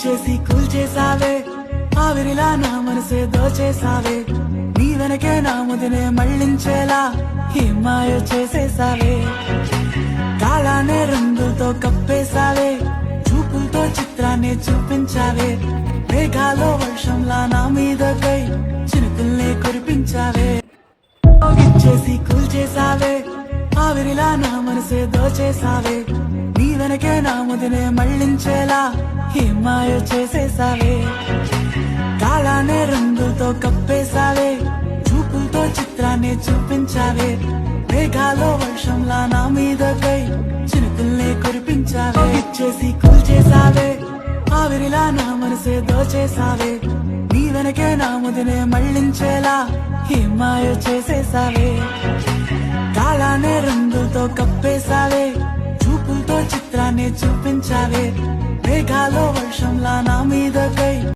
గిచ్చేసి కూల్చేసావే ఆవిరిలా నా మనసే దోచేసావే నీ వెనకే నా ముదినే మళ్ళించేలా ఏం మాయ చేసేసావే కాలానే రంగులతో కప్పేసావే చూపులతో చిత్రాన్ని చూపించావే మేఘాలో వర్షంలా నా మీదకై చినుకుల్ని కురిపించావే గిచ్చేసి కూల్చేసావే ఆవిరిలా నా మనసే దోచేసావే నీ వెనకే నా ముదినే మళ్ళించేలా ఏం మాయ చేసేసావే కాలానే రంగులతో కప్పేసావే చూపులతో చిత్రాన్ని చూపించావే మేఘాలో వర్షంలా నా మీదకై చినుకుల్ని కురిపించావే గిచ్చేసి కూల్చేసావే ఆవిరిలా నా మనసే దోచేసావే నీ వెనకే నా ముదినే మళ్ళించేలా ఏం మాయ చేసేసావే కాలానే రంగులతో కప్పేసావే చూపులతో చిత్రాన్ని చూపించావే మేఘాలో వర్షంలా